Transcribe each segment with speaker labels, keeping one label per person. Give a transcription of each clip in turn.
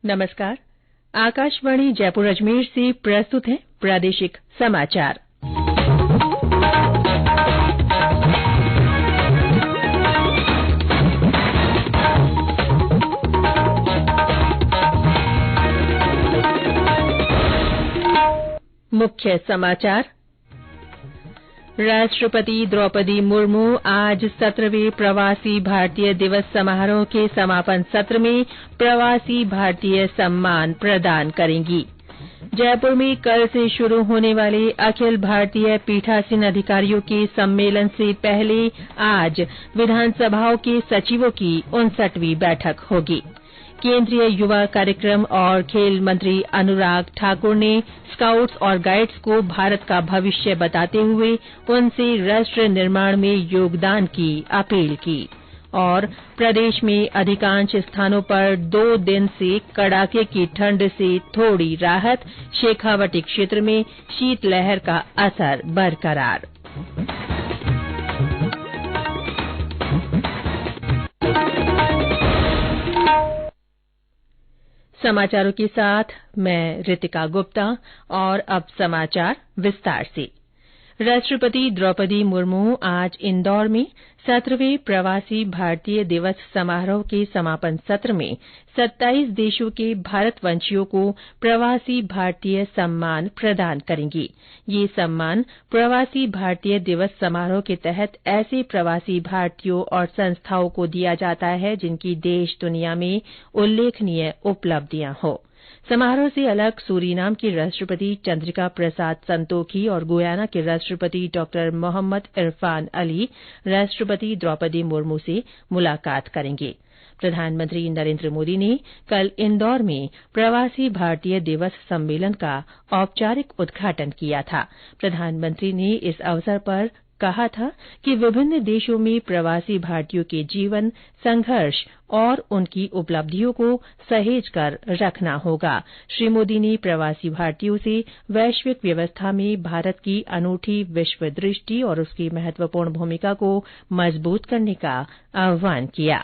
Speaker 1: नमस्कार। आकाशवाणी जयपुर अजमेर से प्रस्तुत है प्रादेशिक समाचार। मुख्य समाचार। राष्ट्रपति द्रौपदी मुर्मू आज 17वें प्रवासी भारतीय दिवस समारोह के समापन सत्र में प्रवासी भारतीय सम्मान प्रदान करेंगी। जयपुर में कल से शुरू होने वाले अखिल भारतीय पीठासीन अधिकारियों के सम्मेलन से पहले आज विधानसभाओं के सचिवों की 59वीं बैठक होगी। केंद्रीय युवा कार्यक्रम और खेल मंत्री अनुराग ठाकुर ने स्काउट्स और गाइड्स को भारत का भविष्य बताते हुए उनसे राष्ट्र निर्माण में योगदान की अपील की। और प्रदेश में अधिकांश स्थानों पर 2 दिन से कड़ाके की ठंड से थोड़ी राहत, शेखावाटी क्षेत्र में शीतलहर का असर बरकरार। समाचारों के साथ मैं रितिका गुप्ता और अब समाचार विस्तार से। राष्ट्रपति द्रौपदी मुर्मू आज इंदौर में 17वें प्रवासी भारतीय दिवस समारोह के समापन सत्र में 27 देशों के भारतवंशियों को प्रवासी भारतीय सम्मान प्रदान करेंगी। ये सम्मान प्रवासी भारतीय दिवस समारोह के तहत ऐसे प्रवासी भारतीयों और संस्थाओं को दिया जाता है जिनकी देश दुनिया में उल्लेखनीय उपलब्धियां हों। समारोह से अलग सूरीनाम के राष्ट्रपति चंद्रिका प्रसाद संतोखी और गुयाना के राष्ट्रपति डॉ मोहम्मद इरफान अली राष्ट्रपति द्रौपदी मुर्मू से मुलाकात करेंगे। प्रधानमंत्री नरेंद्र मोदी ने कल इंदौर में प्रवासी भारतीय दिवस सम्मेलन का औपचारिक उद्घाटन किया था। प्रधानमंत्री ने इस अवसर पर कहा था कि विभिन्न देशों में प्रवासी भारतीयों के जीवन, संघर्ष और उनकी उपलब्धियों को सहेजकर रखना होगा। श्री मोदी ने प्रवासी भारतीयों से वैश्विक व्यवस्था में भारत की अनूठी विश्व दृष्टि और उसकी महत्वपूर्ण भूमिका को मजबूत करने का आह्वान किया।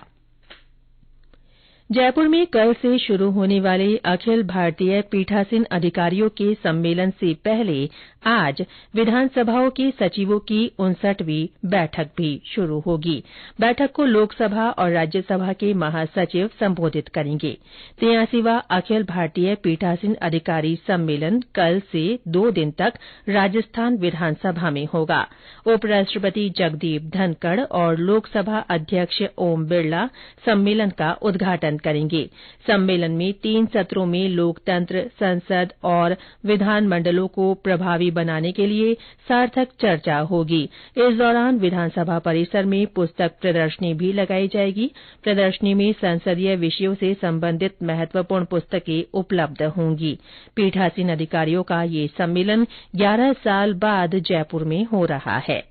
Speaker 1: जयपुर में कल से शुरू होने वाले अखिल भारतीय पीठासीन अधिकारियों के सम्मेलन से पहले आज विधानसभाओं के सचिवों की 59वीं बैठक भी शुरू होगी। बैठक को लोकसभा और राज्यसभा के महासचिव संबोधित करेंगे। 83वां अखिल भारतीय पीठासीन अधिकारी सम्मेलन कल से 2 दिन तक राजस्थान विधानसभा में होगा। उपराष्ट्रपति जगदीप धनखड़ और लोकसभा अध्यक्ष ओम बिरला सम्मेलन का उद्घाटन करेंगे। सम्मेलन में 3 सत्रों में लोकतंत्र, संसद और विधानमंडलों को प्रभावी बनाने के लिए सार्थक चर्चा होगी। इस दौरान विधानसभा परिसर में पुस्तक प्रदर्शनी भी लगाई जाएगी। प्रदर्शनी में संसदीय विषयों से संबंधित महत्वपूर्ण पुस्तकें उपलब्ध होंगी। पीठासीन अधिकारियों का ये सम्मेलन 11 साल बाद जयपुर में हो रहा है।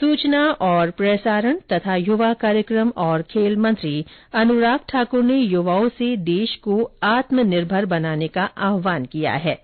Speaker 1: सूचना और प्रसारण तथा युवा कार्यक्रम और खेल मंत्री अनुराग ठाकुर ने युवाओं से देश को आत्मनिर्भर बनाने का आह्वान किया है।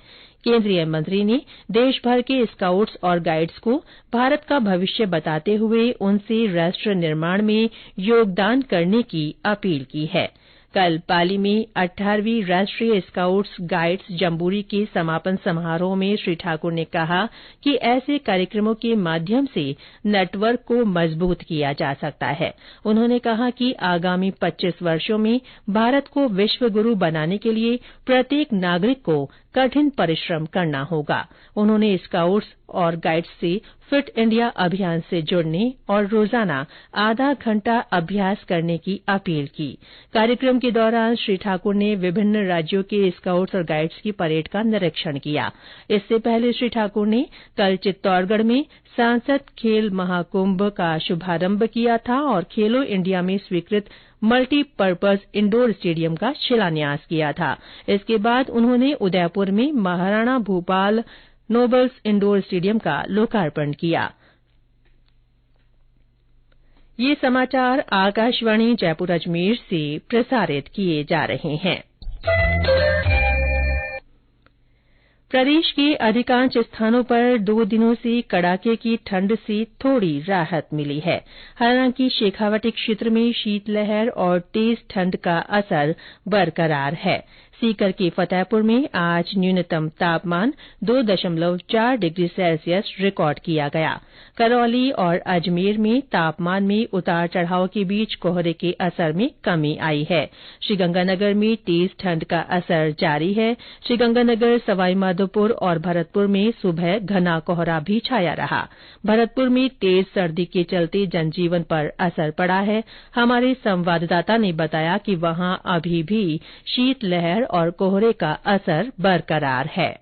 Speaker 1: केंद्रीय मंत्री ने देश भर के स्काउट्स और गाइड्स को भारत का भविष्य बताते हुए उनसे राष्ट्र निर्माण में योगदान करने की अपील की है। कल पाली में 18वीं राष्ट्रीय स्काउट्स गाइड्स जम्बूरी के समापन समारोह में श्री ठाकुर ने कहा कि ऐसे कार्यक्रमों के माध्यम से नेटवर्क को मजबूत किया जा सकता है। उन्होंने कहा कि आगामी 25 वर्षों में भारत को विश्व गुरु बनाने के लिए प्रत्येक नागरिक को कठिन परिश्रम करना होगा। उन्होंने स्काउट्स और गाइड्स से फिट इंडिया अभियान से जुड़ने और रोजाना आधा घंटा अभ्यास करने की अपील की। कार्यक्रम के दौरान श्री ठाकुर ने विभिन्न राज्यों के स्काउट्स और गाइड्स की परेड का निरीक्षण किया। इससे पहले श्री ठाकुर ने कल चित्तौड़गढ़ में सांसद खेल महाकुंभ का शुभारंभ किया था और खेलो इंडिया में स्वीकृत मल्टीपर्पज इंडोर स्टेडियम का शिलान्यास किया था। इसके बाद उन्होंने उदयपुर में Maharana Bhupal nobles indoor stadium का लोकार्पण किया। ये समाचार आकाशवाणी जयपुर अजमेर से प्रसारित किए जा रहे हैं। प्रदेश के अधिकांश स्थानों पर 2 दिनों से कड़ाके की ठंड से थोड़ी राहत मिली है। हालांकि शेखावाटी क्षेत्र में शीतलहर और तेज ठंड का असर बरकरार है। सीकर के फतेहपुर में आज न्यूनतम तापमान 2.4 डिग्री सेल्सियस रिकॉर्ड किया गया। करौली और अजमेर में तापमान में उतार चढ़ाव के बीच कोहरे के असर में कमी आई है। श्रीगंगानगर में तेज ठंड का असर जारी है। श्रीगंगानगर, सवाईमाधोपुर और भरतपुर में सुबह घना कोहरा भी छाया रहा। भरतपुर में तेज सर्दी के चलते जनजीवन पर असर पड़ा है। हमारे संवाददाता ने बताया कि वहां अभी भी शीतलहर और कोहरे का असर बरकरार है।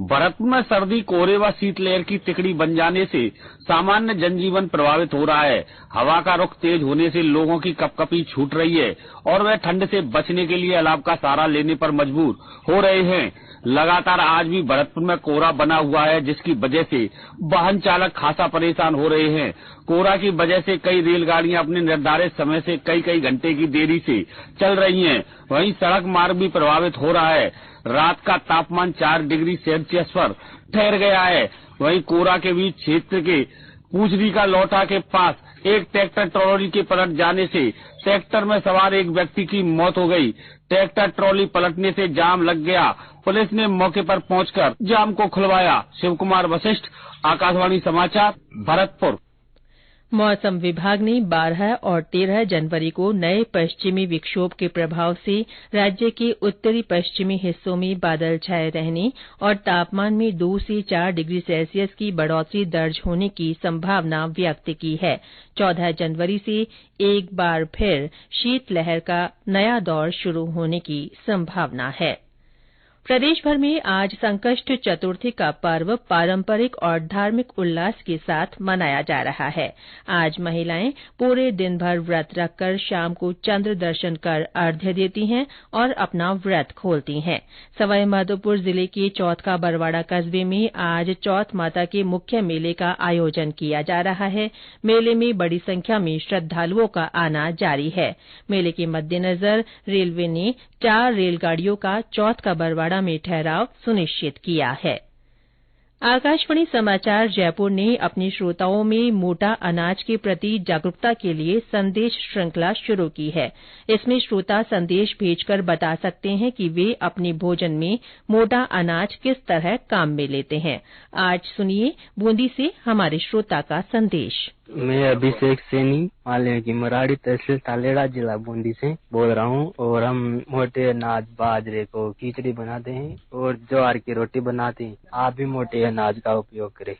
Speaker 2: भरतपुर में सर्दी, कोहरे व शीतलहर की तिकड़ी बन जाने से सामान्य जनजीवन प्रभावित हो रहा है। हवा का रुख तेज होने से लोगों की कपकपी छूट रही है और वे ठंड से बचने के लिए अलाव का सहारा लेने पर मजबूर हो रहे हैं। लगातार आज भी भरतपुर में कोहरा बना हुआ है, जिसकी वजह से वाहन चालक खासा परेशान हो रहे हैं। कोहरा की वजह से कई रेलगाड़ियां अपने निर्धारित समय से कई घंटे की देरी से चल रही हैं। वहीं सड़क मार्ग भी प्रभावित हो रहा है। रात का तापमान 4 डिग्री सेल्सियस पर ठहर गया है। वहीं कोहरा के बीच क्षेत्र के पूछरी का लौटा के पास एक ट्रैक्टर ट्रॉली के पलट जाने से ट्रैक्टर में सवार एक व्यक्ति की मौत हो गई। ट्रैक्टर ट्रॉली पलटने से जाम लग गया। पुलिस ने मौके पर पहुंचकर जाम को खुलवाया। शिव कुमार वशिष्ठ, आकाशवाणी समाचार, भरतपुर।
Speaker 1: मौसम विभाग ने 12 और 13 जनवरी को नए पश्चिमी विक्षोभ के प्रभाव से राज्य के उत्तरी पश्चिमी हिस्सों में बादल छाए रहने और तापमान में 2 से 4 डिग्री सेल्सियस की बढ़ोतरी दर्ज होने की संभावना व्यक्त की है। 14 जनवरी से एक बार फिर शीतलहर का नया दौर शुरू होने की संभावना है। प्रदेश भर में आज संकष्ट चतुर्थी का पर्व पारंपरिक और धार्मिक उल्लास के साथ मनाया जा रहा है। आज महिलाएं पूरे दिन भर व्रत रखकर शाम को चंद्र दर्शन कर अर्घ्य देती हैं और अपना व्रत खोलती हैं। सवाईमाधोपुर जिले के चौथ का बरवाड़ा कस्बे में आज चौथ माता के मुख्य मेले का आयोजन किया जा रहा है। मेले में बड़ी संख्या में श्रद्धालुओं का आना जारी है। मेले के मद्देनजर रेलवे ने 4 रेलगाड़ियों का चौथ का बरवाड़ा में ठहराव सुनिश्चित किया है। आकाशवाणी समाचार जयपुर ने अपने श्रोताओं में मोटा अनाज के प्रति जागरूकता के लिए संदेश श्रृंखला शुरू की है। इसमें श्रोता संदेश भेजकर बता सकते हैं कि वे अपने भोजन में मोटा अनाज किस तरह काम में लेते हैं। आज सुनिए बूंदी से हमारे श्रोता का संदेश।
Speaker 3: मैं अभिषेक सैनी मालवे की मराड़ी तहसील तालेड़ा जिला बूंदी से बोल रहा हूँ और हम मोटे अनाज बाजरे को खिचड़ी बनाते हैं और ज्वार की रोटी बनाते हैं। आप भी मोटे अनाज का उपयोग करें।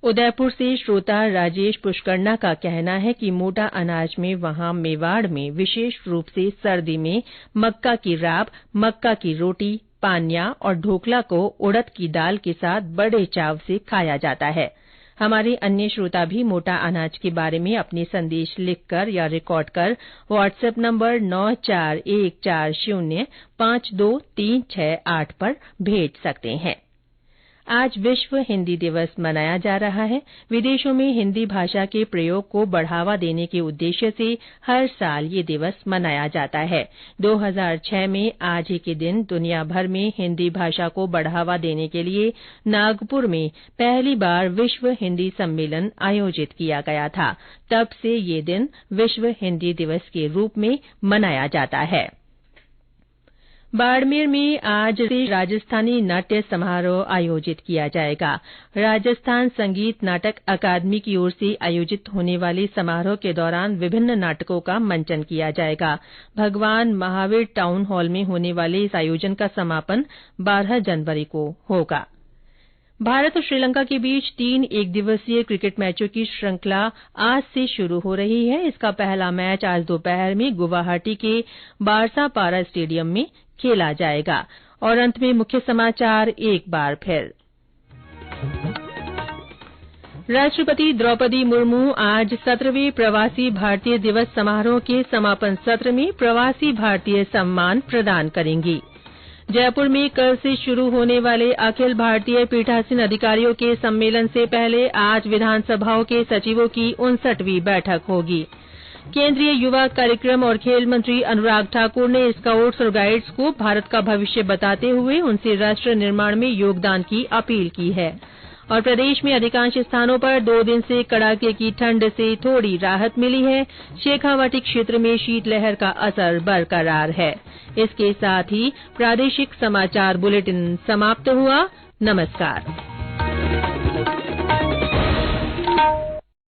Speaker 1: उदयपुर से श्रोता राजेश पुष्करना का कहना है कि मोटा अनाज में वहां मेवाड़ में विशेष रूप से सर्दी में मक्का की राब, मक्का की रोटी, पान्या और ढोकला को उड़द की दाल के साथ बड़े चाव से खाया जाता है। हमारे अन्य श्रोता भी मोटा अनाज के बारे में अपने संदेश लिखकर या रिकॉर्ड कर व्हाट्सएप नंबर 9414052368 पर भेज सकते हैं। आज विश्व हिन्दी दिवस मनाया जा रहा है। विदेशों में हिन्दी भाषा के प्रयोग को बढ़ावा देने के उद्देश्य से हर साल ये दिवस मनाया जाता है। 2006 में आज ही के दिन दुनिया भर में हिन्दी भाषा को बढ़ावा देने के लिए नागपुर में पहली बार विश्व हिन्दी सम्मेलन आयोजित किया गया था। तब से ये दिन विश्व हिन्दी दिवस के रूप में मनाया जाता है। बाड़मेर में आज से राजस्थानी नाट्य समारोह आयोजित किया जाएगा। राजस्थान संगीत नाटक अकादमी की ओर से आयोजित होने वाले समारोह के दौरान विभिन्न नाटकों का मंचन किया जाएगा। भगवान महावीर टाउन हॉल में होने वाले इस आयोजन का समापन 12 जनवरी को होगा। भारत और श्रीलंका के बीच 3 एकदिवसीय क्रिकेट मैचों की श्रृंखला आज से शुरू हो रही है। इसका पहला मैच आज दोपहर में गुवाहाटी के बारसापारा स्टेडियम में खेला जाएगा। और अंत में मुख्य समाचार एक बार फिर। राष्ट्रपति द्रौपदी मुर्मू आज 17वें प्रवासी भारतीय दिवस समारोह के समापन सत्र में प्रवासी भारतीय सम्मान प्रदान करेंगी। जयपुर में कल से शुरू होने वाले अखिल भारतीय पीठासीन अधिकारियों के सम्मेलन से पहले आज विधानसभाओं के सचिवों की 59वीं बैठक होगी। केंद्रीय युवा कार्यक्रम और खेल मंत्री अनुराग ठाकुर ने स्काउट्स और गाइड्स को भारत का भविष्य बताते हुए उनसे राष्ट्र निर्माण में योगदान की अपील की है। और प्रदेश में अधिकांश स्थानों पर 2 दिन से कड़ाके की ठंड से थोड़ी राहत मिली है। शेखावाटी क्षेत्र में शीतलहर का असर बरकरार है। इसके साथ ही प्रादेशिक समाचार बुलेटिन समाप्त हुआ। नमस्कार।